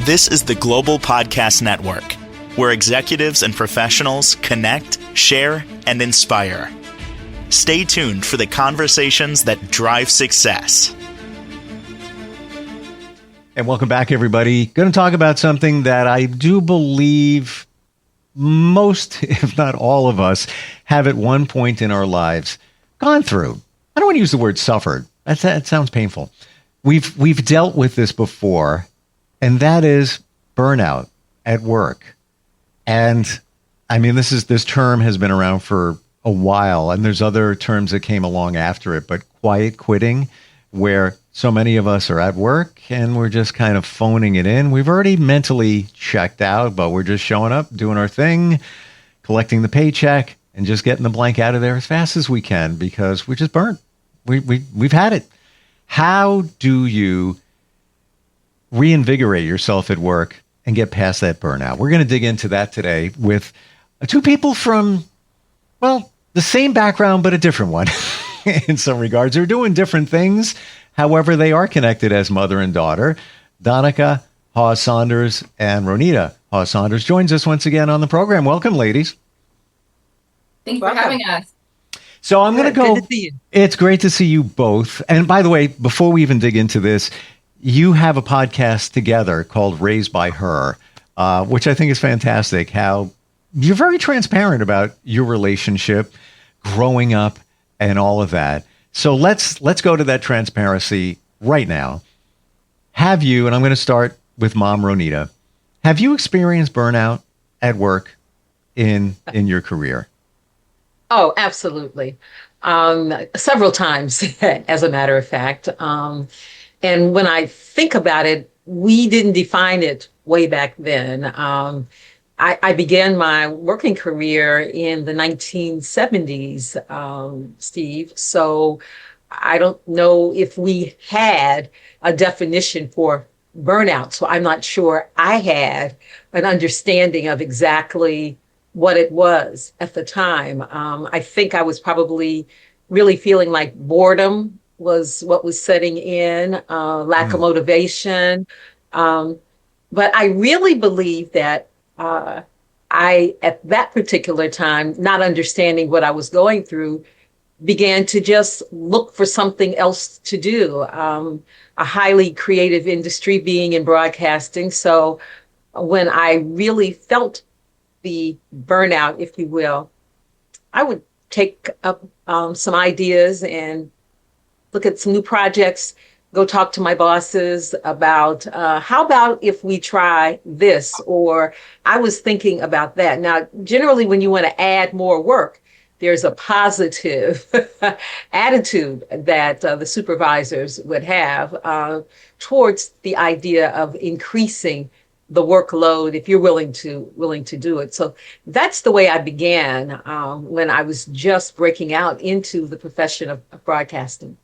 This is the Global Podcast Network, where executives and professionals connect, share, and inspire. Stay tuned for the conversations that drive success. And welcome back, everybody. Going to talk about something that I do believe most, if not all of us, have at one point in our lives gone through. I don't want to use the word suffered. That sounds painful. We've dealt with this before, and that is burnout at work. And I mean, this term has been around for a while, and there's other terms that came along after it, but quiet quitting, where so many of us are at work and we're just kind of phoning it in. We've already mentally checked out, but we're just showing up, doing our thing, collecting the paycheck, and just getting the blank out of there as fast as we can because we're just burnt. We've had it. How do you reinvigorate yourself at work and get past that burnout? We're going to dig into that today with two people from, well, the same background, but a different one in some regards. They're doing different things. However, they are connected as mother and daughter. Donica Hawes-Saunders and Ronita Hawes-Saunders joins us once again on the program. Welcome, ladies. Thank you for having us. So I'm going to go. Good to see you. It's great to see you both. And by the way, before we even dig into this, you have a podcast together called RaisedByHer, which I think is fantastic. How you're very transparent about your relationship, growing up, and all of that. So let's go to that transparency right now. Have you, and I'm going to start with Mom Ronita, have you experienced burnout at work in your career? Oh, absolutely. Several times, as a matter of fact. And when I think about it, we didn't define it way back then. I began my working career in the 1970s, Steve. So I don't know if we had a definition for burnout. So I'm not sure I had an understanding of exactly what it was at the time. I think I was probably really feeling like boredom was what was setting in, lack of motivation. But I really believe that I, at that particular time, not understanding what I was going through, began to just look for something else to do. A highly creative industry being in broadcasting. So when I really felt the burnout, if you will, I would take up some ideas and look at some new projects, go talk to my bosses about how about if we try this, or I was thinking about that. Now, generally, when you want to add more work, there's a positive attitude that the supervisors would have towards the idea of increasing the workload if you're willing to do it. So that's the way I began when I was just breaking out into the profession of broadcasting.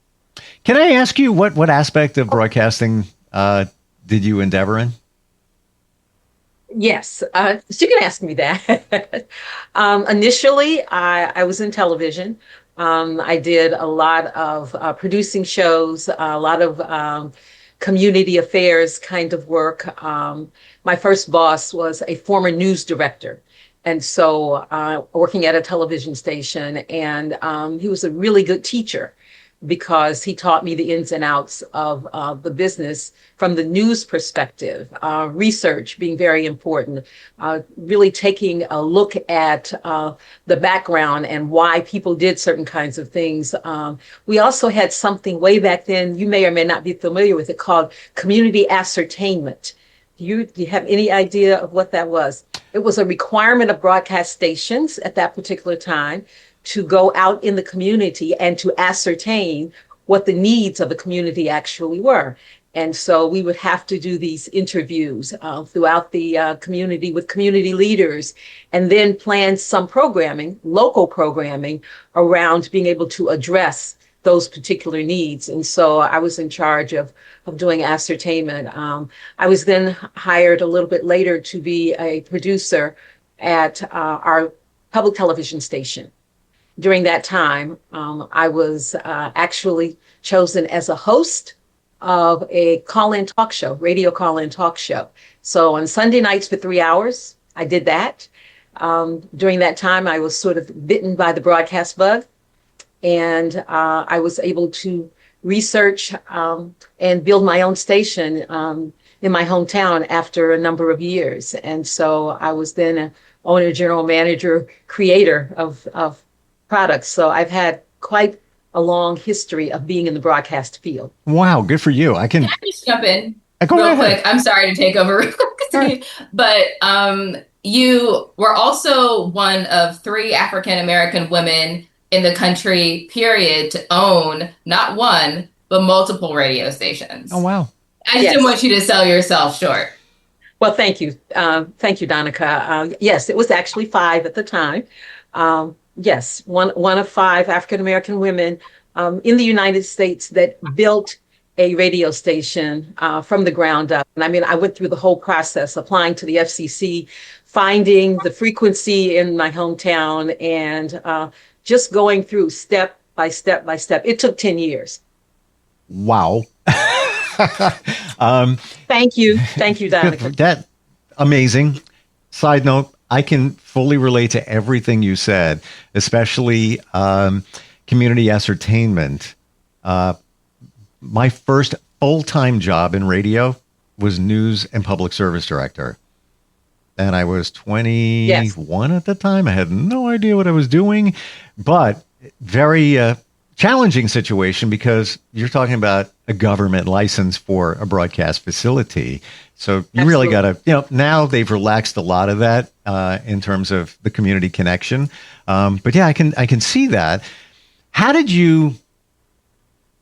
Can I ask you what aspect of broadcasting did you endeavor in? Yes, so you can ask me that. Initially, I was in television. I did a lot of producing shows, a lot of community affairs kind of work. My first boss was a former news director. And so working at a television station, and he was a really good teacher because he taught me the ins and outs of the business from the news perspective, research being very important, really taking a look at the background and why people did certain kinds of things. We also had something way back then, you may or may not be familiar with it, called community ascertainment. Do you have any idea of what that was? It was a requirement of broadcast stations at that particular time to go out in the community and to ascertain what the needs of the community actually were. And so we would have to do these interviews throughout the community with community leaders, and then plan some programming, local programming, around being able to address those particular needs. And so I was in charge of doing ascertainment. I was then hired a little bit later to be a producer at our public television station. During that time, I was actually chosen as a host of a call-in talk show, radio call-in talk show. So on Sunday nights for 3 hours, I did that. During that time, I was sort of bitten by the broadcast bug, and I was able to research and build my own station in my hometown after a number of years. And so I was then an owner, general manager, creator of products. So I've had quite a long history of being in the broadcast field. Wow, good for you. Can I just jump in go real ahead. quick? I'm sorry to take over real quick. Right. But you were also one of 3 African-American women in the country, period, to own not one, but multiple radio stations. Oh, wow. I just didn't want you to sell yourself short. Well, thank you. Thank you, Donica. Yes, it was actually 5 at the time. Yes, one of 5 African-American women in the United States that built a radio station from the ground up. And I mean, I went through the whole process, applying to the FCC, finding the frequency in my hometown, and just going through step by step by step. It took 10 years. Wow. Thank you, Donica. That amazing. Side note, I can fully relate to everything you said, especially community ascertainment. My first full-time job in radio was news and public service director. And I was 21 at the time. I had no idea what I was doing, but very challenging situation because you're talking about a government license for a broadcast facility. So you really got to, now they've relaxed a lot of that in terms of the community connection. But yeah, I can see that. How did you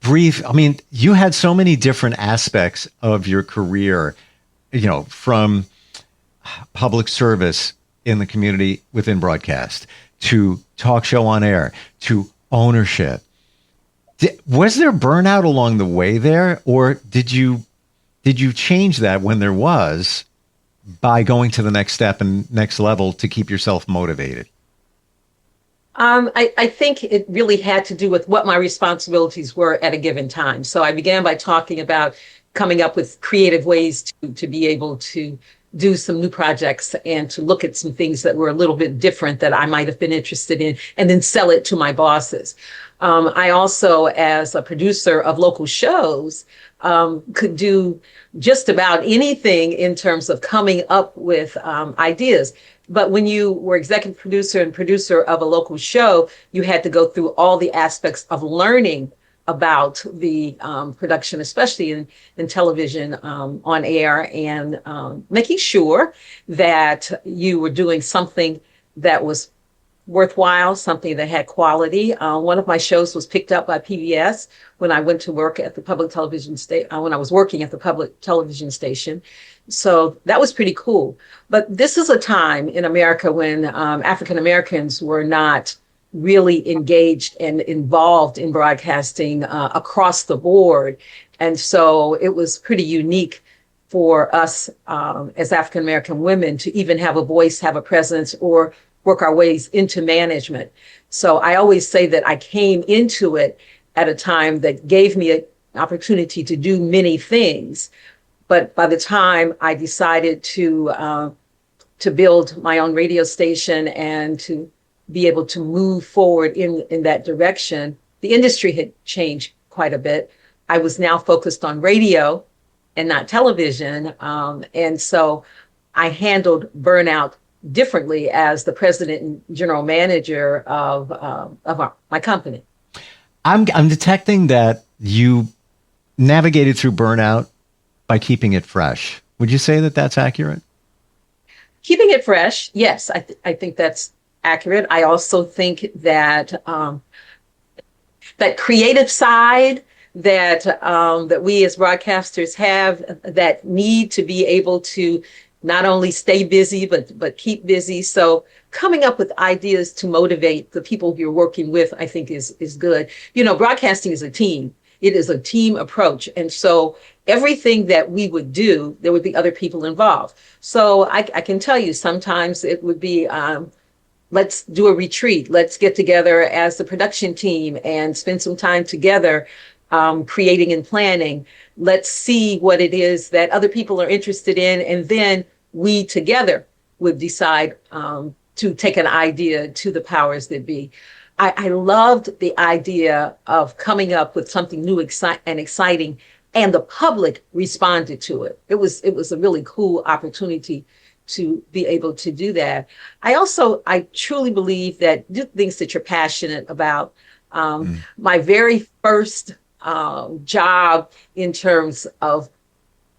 brief? I mean, you had so many different aspects of your career, from public service in the community within broadcast to talk show on air to ownership. Was there burnout along the way there, or did you change that when there was by going to the next step and next level to keep yourself motivated? I think it really had to do with what my responsibilities were at a given time. So I began by talking about coming up with creative ways to be able to do some new projects and to look at some things that were a little bit different that I might have been interested in, and then sell it to my bosses. I also, as a producer of local shows, could do just about anything in terms of coming up with ideas. But when you were executive producer and producer of a local show, you had to go through all the aspects of learning about the production, especially in television on air, and making sure that you were doing something that was worthwhile, something that had quality. One of my shows was picked up by PBS when I went to work at the public television station, when I was working at the public television station. So that was pretty cool. But this is a time in America when African Americans were not really engaged and involved in broadcasting across the board. And so it was pretty unique for us as African American women to even have a voice, have a presence, or work our ways into management. So I always say that I came into it at a time that gave me an opportunity to do many things. But by the time I decided to build my own radio station and to be able to move forward in that direction, the industry had changed quite a bit. I was now focused on radio and not television. And so I handled burnout differently as the president and general manager of my company. I'm detecting that you navigated through burnout by keeping it fresh. Would you say that that's accurate? Keeping it fresh, yes, I think that's accurate. I also think that that creative side that we as broadcasters have, that need to be able to not only stay busy, but keep busy. So coming up with ideas to motivate the people you're working with, I think is good. Broadcasting is a team. It is a team approach. And so everything that we would do, there would be other people involved. So I can tell you, sometimes it would be, let's do a retreat. Let's get together as the production team and spend some time together creating and planning. Let's see what it is that other people are interested in. And then we together would decide to take an idea to the powers that be. I loved the idea of coming up with something new and exciting, and the public responded to it. It was a really cool opportunity to be able to do that. I truly believe that do things that you're passionate about. My very first job in terms of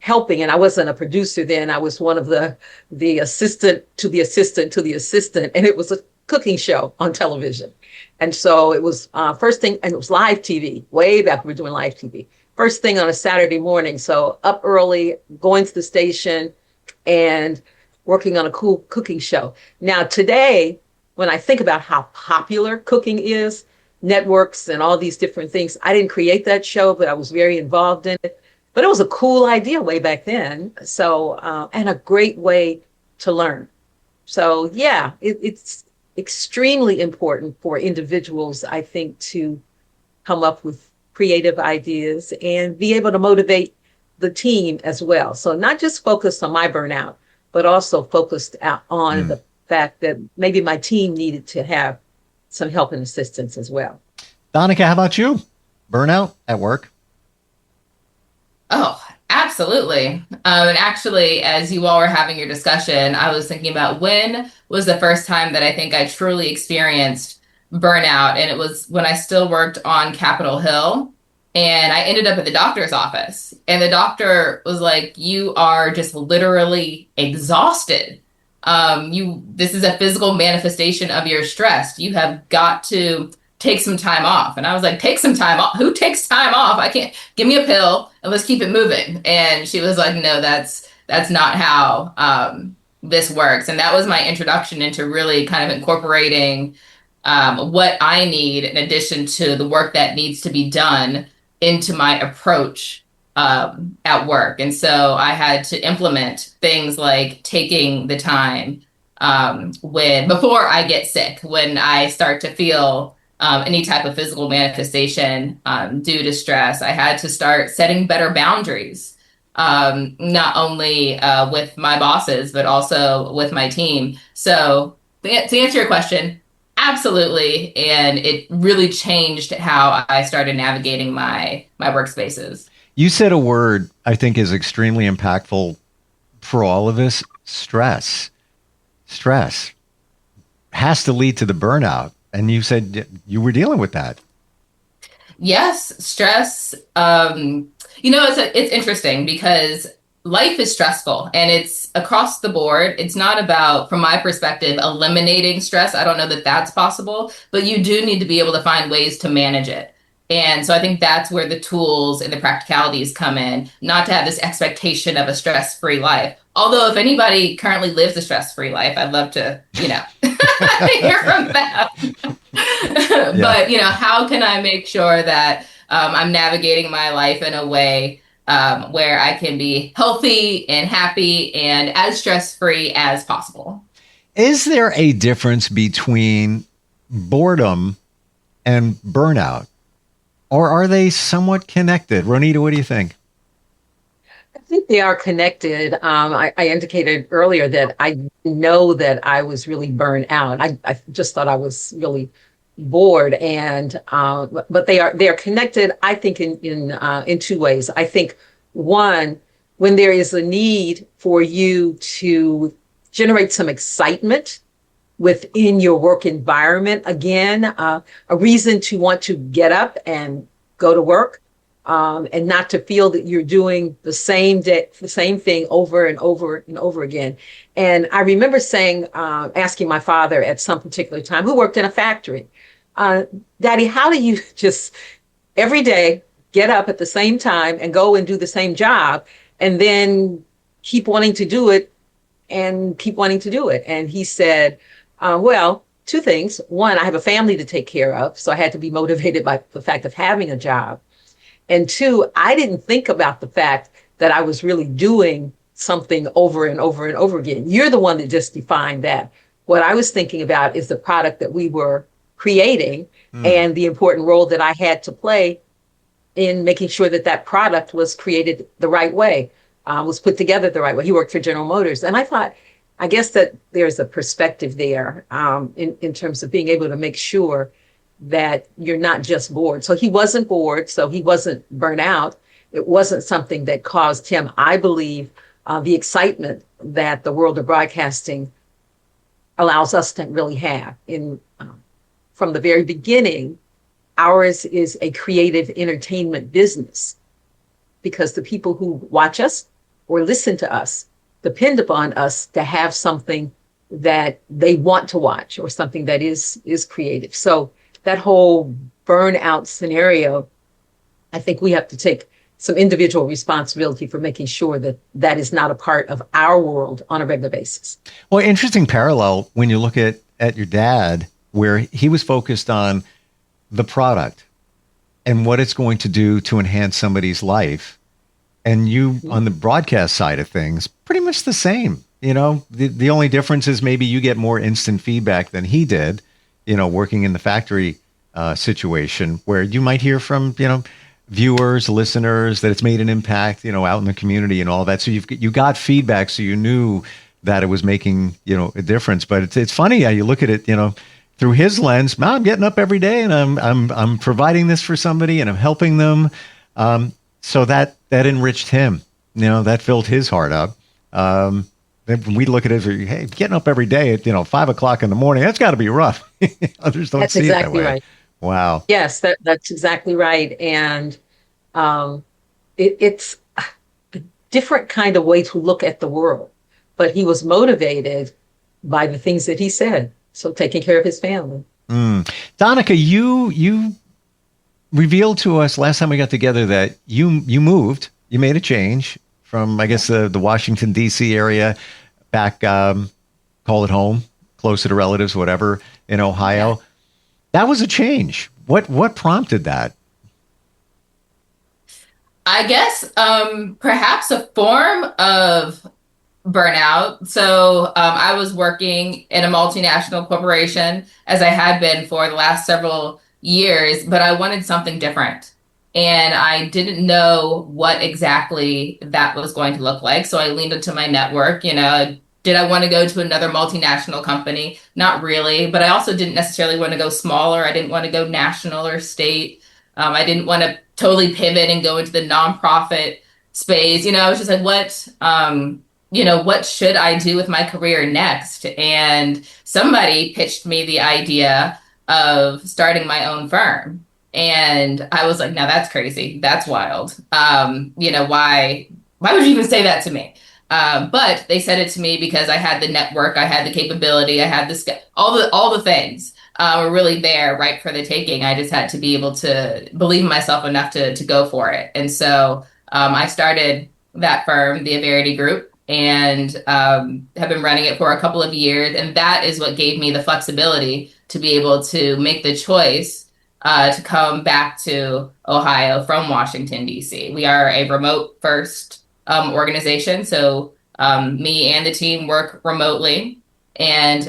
helping, and I wasn't a producer then, I was one of the assistant to the assistant to the assistant, and it was a cooking show on television. And so it was first thing, and it was live TV, way back when we were doing live TV. First thing on a Saturday morning. So up early, going to the station and working on a cool cooking show. Now today, when I think about how popular cooking is, networks and all these different things, I didn't create that show, but I was very involved in it. But it was a cool idea way back then. So, and a great way to learn. So yeah, it's extremely important for individuals, I think, to come up with creative ideas and be able to motivate the team as well. So not just focused on my burnout, but also focused on the fact that maybe my team needed to have some help and assistance as well. Donica, how about you? Burnout at work? Oh, absolutely. And actually, as you all were having your discussion, I was thinking about when was the first time that I think I truly experienced burnout. And it was when I still worked on Capitol Hill, and I ended up at the doctor's office, and the doctor was like, "You are just literally exhausted. This is a physical manifestation of your stress. You have got to take some time off." And I was like, "Take some time off? Who takes time off? I can't. Give me a pill and let's keep it moving." And she was like, "No, that's not how this works." And that was my introduction into really kind of incorporating what I need in addition to the work that needs to be done into my approach at work. And so I had to implement things like taking the time before I get sick, when I start to feel any type of physical manifestation due to stress. I had to start setting better boundaries, not only with my bosses, but also with my team. So to answer your question, absolutely. And it really changed how I started navigating my workspaces. You said a word I think is extremely impactful for all of us: stress. Stress has to lead to the burnout. And you said you were dealing with that. Yes, stress. It's interesting because life is stressful and it's across the board. It's not about, from my perspective, eliminating stress. I don't know that that's possible, but you do need to be able to find ways to manage it. And so I think that's where the tools and the practicalities come in, not to have this expectation of a stress-free life. Although if anybody currently lives a stress-free life, I'd love to, hear from them. Yeah. But, how can I make sure that I'm navigating my life in a way where I can be healthy and happy and as stress-free as possible? Is there a difference between boredom and burnout? Or are they somewhat connected? Ronita, what do you think? I think they are connected. I indicated earlier that I know that I was really burned out. I just thought I was really bored, and but they are connected. I think in two ways. I think one, when there is a need for you to generate some excitement within your work environment, again, a reason to want to get up and go to work, and not to feel that you're doing the same thing over and over and over again. And I remember asking my father at some particular time, who worked in a factory, "Daddy, how do you just every day get up at the same time and go and do the same job and then keep wanting to do it and keep wanting to do it?" And he said, well, two things. One, I have a family to take care of, so I had to be motivated by the fact of having a job. And two, I didn't think about the fact that I was really doing something over and over and over again. You're the one that just defined that. What I was thinking about is the product that we were creating and the important role that I had to play in making sure that that product was created the right way, was put together the right way. He worked for General Motors. And I thought, I guess that there's a perspective there in terms of being able to make sure that you're not just bored. So he wasn't bored, so he wasn't burnt out. It wasn't something that caused him, I believe, the excitement that the world of broadcasting allows us to really have. From the very beginning, ours is a creative entertainment business because the people who watch us or listen to us depend upon us to have something that they want to watch or something that is creative. So that whole burnout scenario, I think we have to take some individual responsibility for making sure that that is not a part of our world on a regular basis. Well, interesting parallel when you look at your dad, where he was focused on the product and what it's going to do to enhance somebody's life. And you, on the broadcast side of things, pretty much the same. You know, the only difference is maybe you get more instant feedback than he did, you know, working in the factory situation where you might hear from, you know, viewers, listeners, that it's made an impact, you know, out in the community and all that. So you got feedback, so you knew that it was making, you know, a difference. But it's funny how you look at it, you know, through his lens. I'm getting up every day and I'm providing this for somebody and I'm helping them. So that enriched him, you know, that filled his heart up. We look at it as, hey, getting up every day at, you know, 5 o'clock in the morning, that's got to be rough. Others don't see exactly it that way. Right. Wow. Yes, that's exactly right. And it's a different kind of way to look at the world. But he was motivated by the things that he said. So taking care of his family. Donica, you revealed to us last time we got together that you moved, you made a change from, I guess, the Washington, D.C. area back, call it home, closer to relatives, whatever, in Ohio. Yeah. That was a change. What prompted that? I guess perhaps a form of burnout. So I was working in a multinational corporation, as I had been for the last several years, but I wanted something different. And I didn't know what exactly that was going to look like. So I leaned into my network. You know, did I want to go to another multinational company? Not really. But I also didn't necessarily want to go smaller. I didn't want to go national or state. I didn't want to totally pivot and go into the nonprofit space. You know, I was just like, what should I do with my career next? And somebody pitched me the idea of starting my own firm. And I was like, no, that's crazy. That's wild. Why would you even say that to me? But they said it to me because I had the network, I had the capability, I had all the things were really there, right, for the taking. I just had to be able to believe in myself enough to go for it. And so I started that firm, the Verity Group, and have been running it for a couple of years. And that is what gave me the flexibility to be able to make the choice to come back to Ohio from Washington, D.C. We are a remote first organization. So me and the team work remotely. And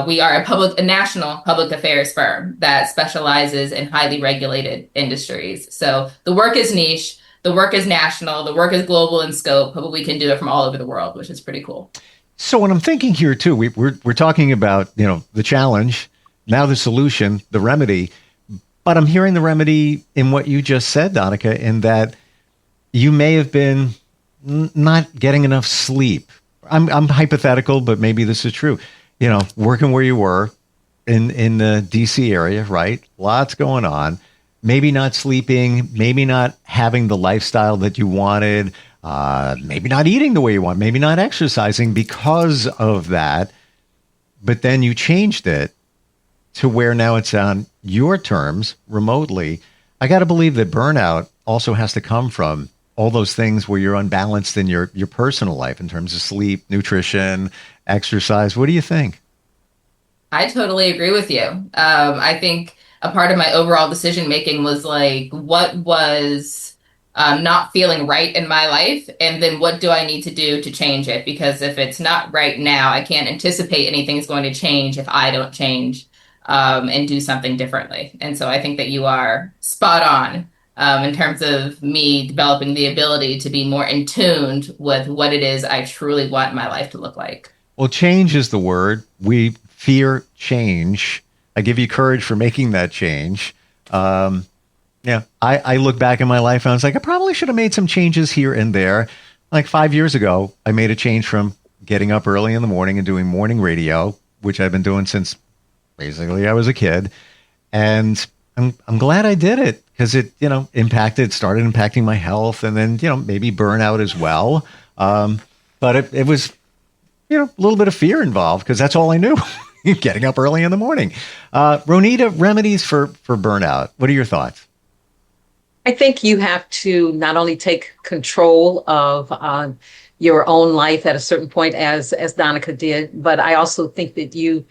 we are a national public affairs firm that specializes in highly regulated industries. So the work is niche, the work is national, the work is global in scope, but we can do it from all over the world, which is pretty cool. So what I'm thinking here too, we're talking about, you know, the challenge, now the solution, the remedy. But I'm hearing the remedy in what you just said, Donica, in that you may have been not getting enough sleep. I'm hypothetical, but maybe this is true. You know, working where you were in the DC area, right? Lots going on. Maybe not sleeping, maybe not having the lifestyle that you wanted, maybe not eating the way you want, maybe not exercising because of that. But then you changed it to where now it's on your terms remotely. I got to believe that burnout also has to come from all those things where you're unbalanced in your personal life in terms of sleep, nutrition, exercise. What do you think? I totally agree with you. I think a part of my overall decision making was like, what was not feeling right in my life? And then what do I need to do to change it? Because if it's not right now, I can't anticipate anything's going to change if I don't change and do something differently. And so I think that you are spot on in terms of me developing the ability to be more in tune with what it is I truly want my life to look like. Well, change is the word. We fear change. I give you courage for making that change. Yeah, I look back in my life and I was like, I probably should have made some changes here and there. Like 5 years ago, I made a change from getting up early in the morning and doing morning radio, which I've been doing since basically I was a kid. And I'm glad I did it because it, started impacting my health and then, maybe burnout as well. But it was, a little bit of fear involved because that's all I knew, getting up early in the morning. Ronita, remedies for burnout. What are your thoughts? I think you have to not only take control of your own life at a certain point, as Donica did, but I also think that you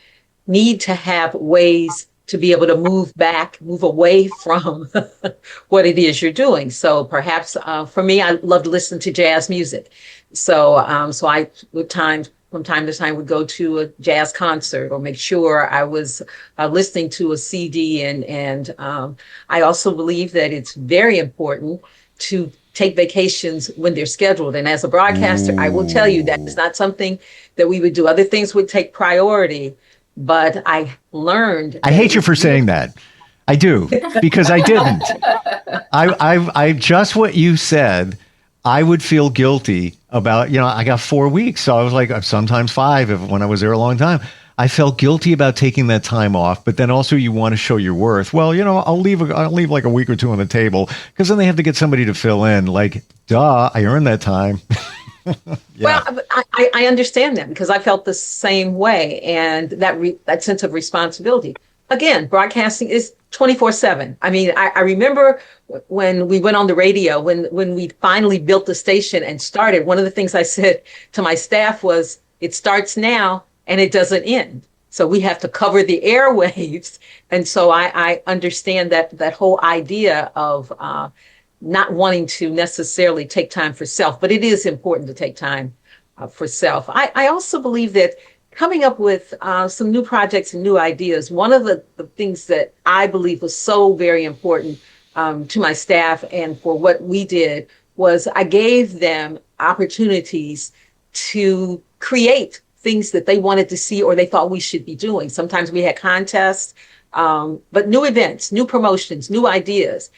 need to have ways to be able to move away from what it is you're doing. So perhaps for me, I love to listen to jazz music. So I from time to time would go to a jazz concert or make sure I was listening to a CD. And I also believe that it's very important to take vacations when they're scheduled. And as a broadcaster, I will tell you that it's not something that we would do. Other things would take priority. But I learned. I hate you for saying that. I do, because I didn't. I just what you said, I would feel guilty about, I got 4 weeks. So I was like, sometimes 5 when I was there a long time. I felt guilty about taking that time off. But then also you want to show your worth. Well, I'll leave like a week or two on the table because then they have to get somebody to fill in. Like, duh, I earned that time. Yeah. Well, I understand that because I felt the same way, and that sense of responsibility. Again, broadcasting is 24/7. I mean, I remember when we went on the radio, when we finally built the station and started, one of the things I said to my staff was, it starts now and it doesn't end. So we have to cover the airwaves. And so I understand that whole idea of not wanting to necessarily take time for self, but it is important to take time for self. I also believe that coming up with some new projects and new ideas, one of the things that I believe was so very important to my staff and for what we did was I gave them opportunities to create things that they wanted to see or they thought we should be doing. Sometimes we had contests, but new events, new promotions, new ideas.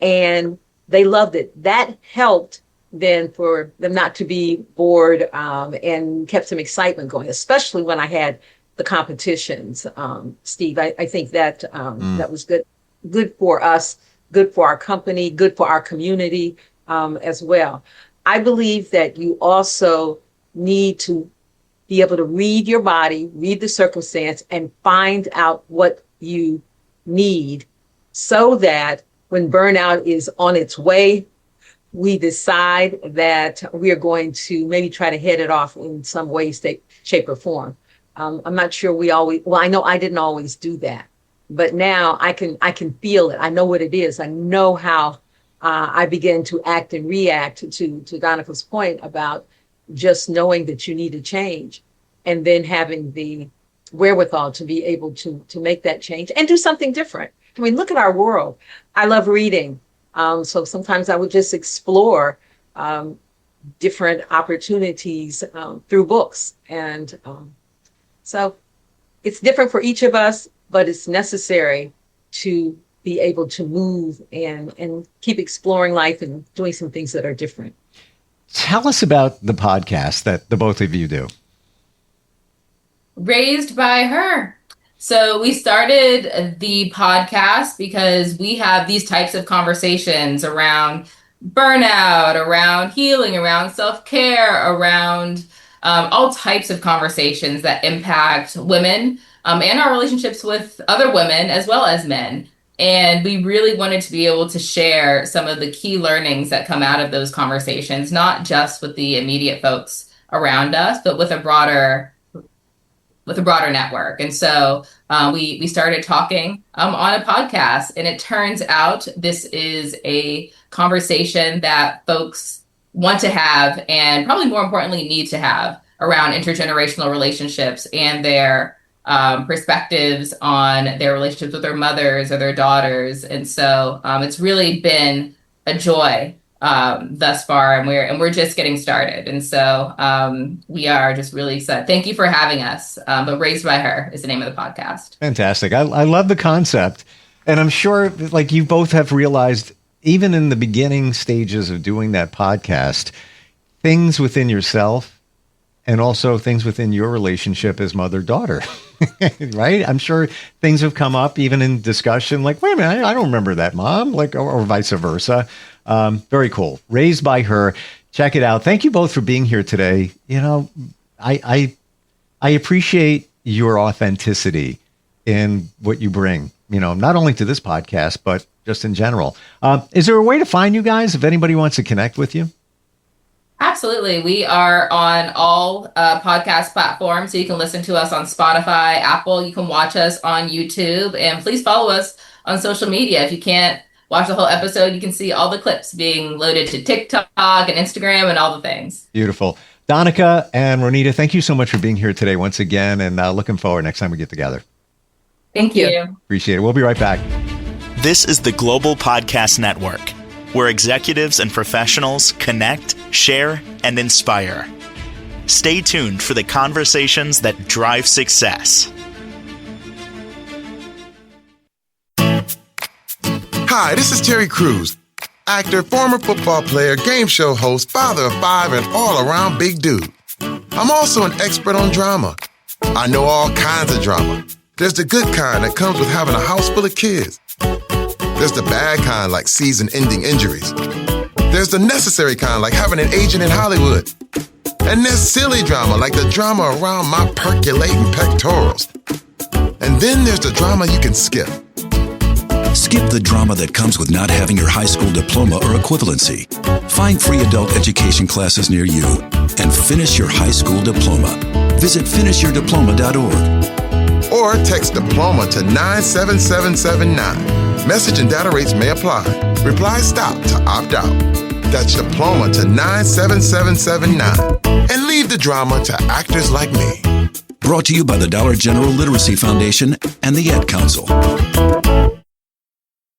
And they loved it. That helped then for them not to be bored and kept some excitement going, especially when I had the competitions. Steve, I think that that was good for us, good for our company, good for our community as well. I believe that you also need to be able to read your body, read the circumstance, and find out what you need so that when burnout is on its way, we decide that we are going to maybe try to head it off in some way, shape, or form. I'm not sure I know I didn't always do that, but now I can feel it. I know what it is. I know how I begin to act and react to Donica's point about just knowing that you need to change and then having the wherewithal to be able to make that change and do something different. I mean, look at our world. I love reading. So sometimes I would just explore different opportunities through books. And so it's different for each of us, but it's necessary to be able to move and keep exploring life and doing some things that are different. Tell us about the podcast that the both of you do. Raised by Her. So we started the podcast because we have these types of conversations around burnout, around healing, around self-care, around all types of conversations that impact women and our relationships with other women as well as men. And we really wanted to be able to share some of the key learnings that come out of those conversations, not just with the immediate folks around us, but with a broader network. And so we started talking on a podcast, and it turns out this is a conversation that folks want to have and probably more importantly need to have around intergenerational relationships and their perspectives on their relationships with their mothers or their daughters. And so it's really been a joy thus far, and we're just getting started. And so we are just really excited. Thank you for having us. But Raised by Her is the name of the podcast. Fantastic. I love the concept. And I'm sure like you both have realized, even in the beginning stages of doing that podcast, things within yourself and also things within your relationship as mother-daughter, right? I'm sure things have come up even in discussion like, wait a minute, I don't remember that, Mom, like, or vice versa. Very cool. Raised by Her. Check it out. Thank you both for being here today. You know, I appreciate your authenticity in what you bring, you know, not only to this podcast, but just in general. Is there a way to find you guys if anybody wants to connect with you? Absolutely. We are on all podcast platforms. So you can listen to us on Spotify, Apple. You can watch us on YouTube. And please follow us on social media. If you can't watch the whole episode, you can see all the clips being loaded to TikTok and Instagram and all the things. Beautiful. Donica and Ronita, thank you so much for being here today once again, and looking forward next time we get together. Thank you. Appreciate it. We'll be right back. This is the Global Podcast Network, where executives and professionals connect, share, and inspire. Stay tuned for the conversations that drive success. Hi, this is Terry Crews, actor, former football player, game show host, father of 5, and all-around big dude. I'm also an expert on drama. I know all kinds of drama. There's the good kind that comes with having a house full of kids. There's the bad kind like season-ending injuries. There's the necessary kind like having an agent in Hollywood. And there's silly drama like the drama around my percolating pectorals. And then there's the drama you can skip. Skip the drama that comes with not having your high school diploma or equivalency. Find free adult education classes near you and finish your high school diploma. Visit finishyourdiploma.org. Or text diploma to 97779. Message and data rates may apply. Reply STOP to opt out. That's diploma to 97779. And leave the drama to actors like me. Brought to you by the Dollar General Literacy Foundation and the Ad Council.